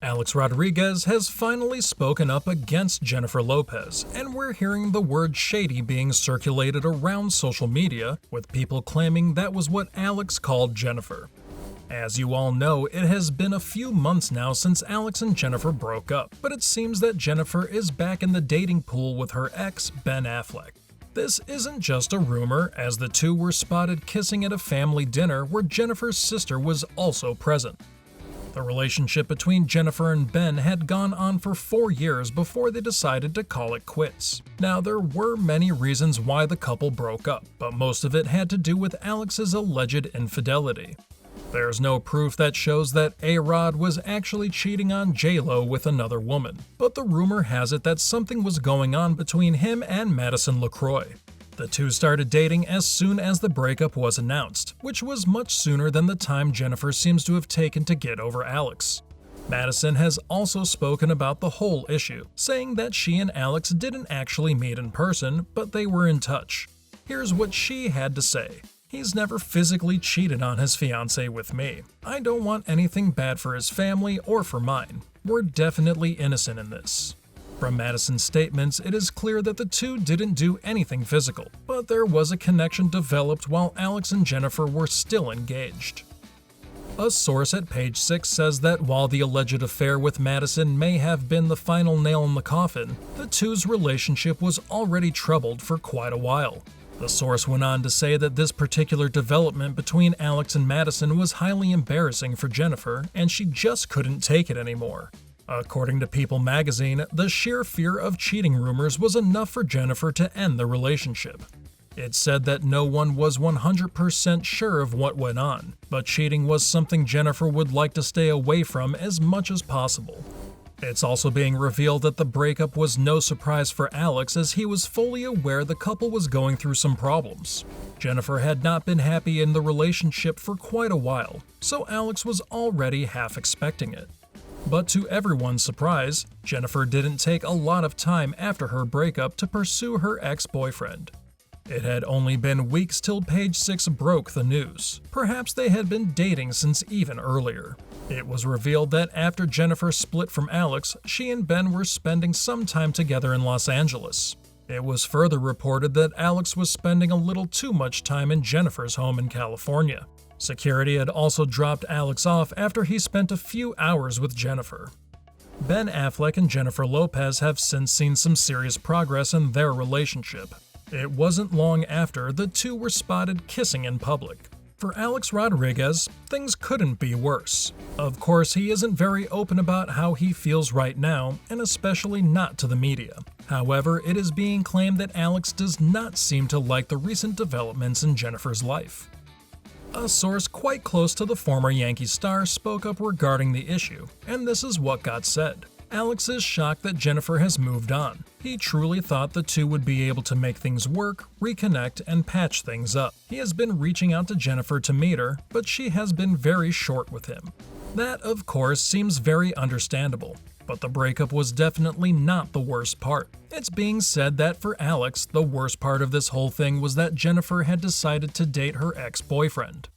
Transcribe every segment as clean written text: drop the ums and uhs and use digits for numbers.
Alex Rodiguez has finally spoken up against Jennifer Lopez, and we're hearing the word shady being circulated around social media, with people claiming that was what Alex called Jennifer. As you all know, it has been a few months now since Alex and Jennifer broke up, but it seems that Jennifer is back in the dating pool with her ex, Ben Affleck. This isn't just a rumor, as the two were spotted kissing at a family dinner where Jennifer's sister was also present. The relationship between Jennifer and Ben had gone on for 4 years before they decided to call it quits. Now, there were many reasons why the couple broke up, but most of it had to do with Alex's alleged infidelity. There's no proof that shows that A-Rod was actually cheating on J-Lo with another woman, but the rumor has it that something was going on between him and Madison LaCroix. The two started dating as soon as the breakup was announced, which was much sooner than the time Jennifer seems to have taken to get over Alex. Madison has also spoken about the whole issue, saying that she and Alex didn't actually meet in person, but they were in touch. Here's what she had to say. "He's never physically cheated on his fiancée with me. I don't want anything bad for his family or for mine. We're definitely innocent in this." From Madison's statements, it is clear that the two didn't do anything physical, but there was a connection developed while Alex and Jennifer were still engaged. A source at Page 6 says that while the alleged affair with Madison may have been the final nail in the coffin, the two's relationship was already troubled for quite a while. The source went on to say that this particular development between Alex and Madison was highly embarrassing for Jennifer, and she just couldn't take it anymore. According to People magazine, the sheer fear of cheating rumors was enough for Jennifer to end the relationship. It said that no one was 100% sure of what went on, but cheating was something Jennifer would like to stay away from as much as possible. It's also being revealed that the breakup was no surprise for Alex, as he was fully aware the couple was going through some problems. Jennifer had not been happy in the relationship for quite a while, so Alex was already half expecting it. But to everyone's surprise, Jennifer didn't take a lot of time after her breakup to pursue her ex-boyfriend. It had only been weeks till Page 6 broke the news. Perhaps they had been dating since even earlier. It was revealed that after Jennifer split from Alex, she and Ben were spending some time together in Los Angeles. It was further reported that Alex was spending a little too much time in Jennifer's home in California. Security had also dropped Alex off after he spent a few hours with Jennifer. Ben Affleck and Jennifer Lopez have since seen some serious progress in their relationship. It wasn't long after the two were spotted kissing in public. For Alex Rodiguez, things couldn't be worse. Of course, he isn't very open about how he feels right now, and especially not to the media. However, it is being claimed that Alex does not seem to like the recent developments in Jennifer's life. A source quite close to the former Yankees star spoke up regarding the issue, and this is what got said. Alex is shocked that Jennifer has moved on. He truly thought the two would be able to make things work, reconnect, and patch things up. He has been reaching out to Jennifer to meet her, but she has been very short with him. That, of course, seems very understandable. But the breakup was definitely not the worst part. It's being said that for Alex, the worst part of this whole thing was that Jennifer had decided to date her ex-boyfriend.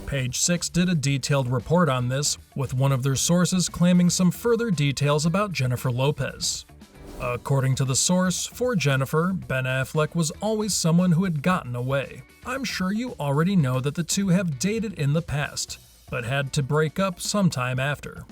Page 6 did a detailed report on this, with one of their sources claiming some further details about Jennifer Lopez. According to the source, for Jennifer, Ben Affleck was always someone who had gotten away. I'm sure you already know that the two have dated in the past, but had to break up sometime after.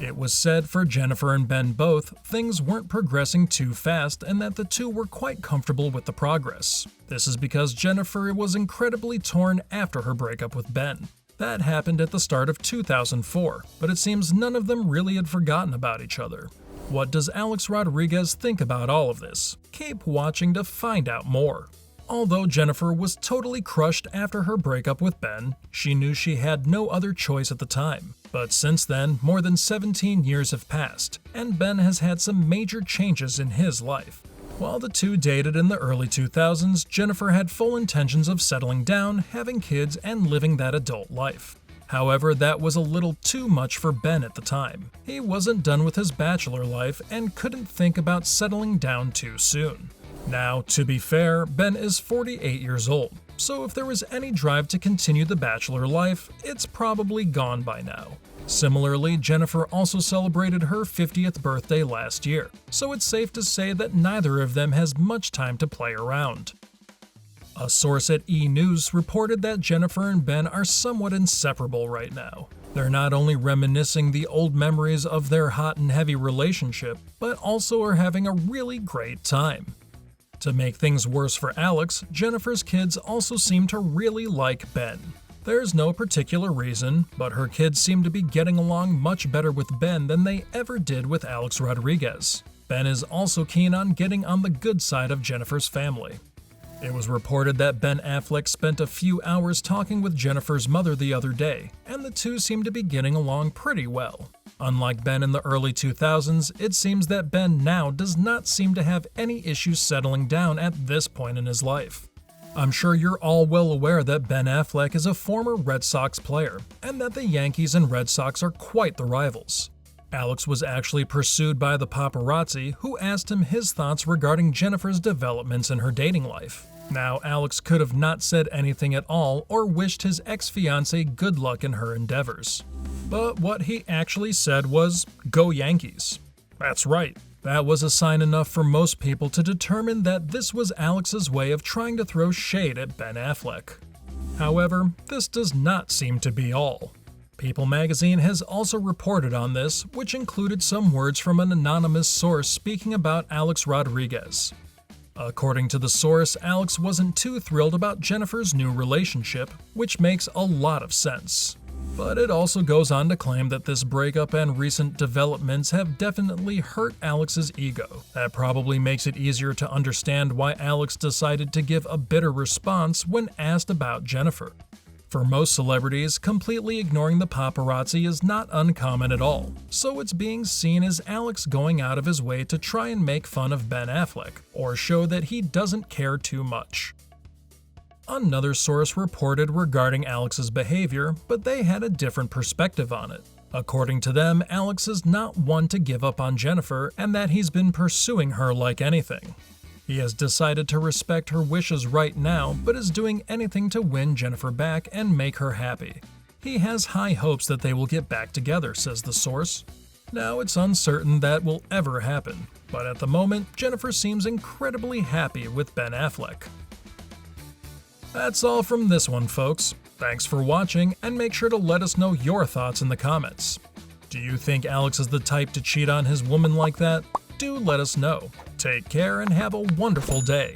It was said for Jennifer and Ben both, things weren't progressing too fast and that the two were quite comfortable with the progress. This is because Jennifer was incredibly torn after her breakup with Ben. That happened at the start of 2004, but it seems none of them really had forgotten about each other. What does Alex Rodiguez think about all of this? Keep watching to find out more. Although Jennifer was totally crushed after her breakup with Ben, she knew she had no other choice at the time. But since then, more than 17 years have passed, and Ben has had some major changes in his life. While the two dated in the early 2000s, Jennifer had full intentions of settling down, having kids, and living that adult life. However, that was a little too much for Ben at the time. He wasn't done with his bachelor life and couldn't think about settling down too soon. Now, to be fair, Ben is 48 years old, so if there was any drive to continue the bachelor life, it's probably gone by now. Similarly, Jennifer also celebrated her 50th birthday last year, so it's safe to say that neither of them has much time to play around. A source at E! News reported that Jennifer and Ben are somewhat inseparable right now. They're not only reminiscing the old memories of their hot and heavy relationship, but also are having a really great time. To make things worse for Alex, Jennifer's kids also seem to really like Ben. There's no particular reason, but her kids seem to be getting along much better with Ben than they ever did with Alex Rodiguez. Ben is also keen on getting on the good side of Jennifer's family. It was reported that Ben Affleck spent a few hours talking with Jennifer's mother the other day, and the two seem to be getting along pretty well. Unlike Ben in the early 2000s, it seems that Ben now does not seem to have any issues settling down at this point in his life. I'm sure you're all well aware that Ben Affleck is a former Red Sox player, and that the Yankees and Red Sox are quite the rivals. Alex was actually pursued by the paparazzi, who asked him his thoughts regarding Jennifer's developments in her dating life. Now, Alex could have not said anything at all or wished his ex-fiancée good luck in her endeavors. But what he actually said was, "Go Yankees." That's right. That was a sign enough for most people to determine that this was Alex's way of trying to throw shade at Ben Affleck. However, this does not seem to be all. People magazine has also reported on this, which included some words from an anonymous source speaking about Alex Rodiguez. According to the source, Alex wasn't too thrilled about Jennifer's new relationship, which makes a lot of sense. But it also goes on to claim that this breakup and recent developments have definitely hurt Alex's ego. That probably makes it easier to understand why Alex decided to give a bitter response when asked about Jennifer. For most celebrities, completely ignoring the paparazzi is not uncommon at all, so it's being seen as Alex going out of his way to try and make fun of Ben Affleck, or show that he doesn't care too much. Another source reported regarding Alex's behavior, but they had a different perspective on it. According to them, Alex is not one to give up on Jennifer, and that he's been pursuing her like anything. He has decided to respect her wishes right now, but is doing anything to win Jennifer back and make her happy. He has high hopes that they will get back together, says the source. Now, it's uncertain that will ever happen, but at the moment, Jennifer seems incredibly happy with Ben Affleck. That's all from this one, folks. Thanks for watching, and make sure to let us know your thoughts in the comments. Do you think Alex is the type to cheat on his woman like that? Do let us know. Take care and have a wonderful day.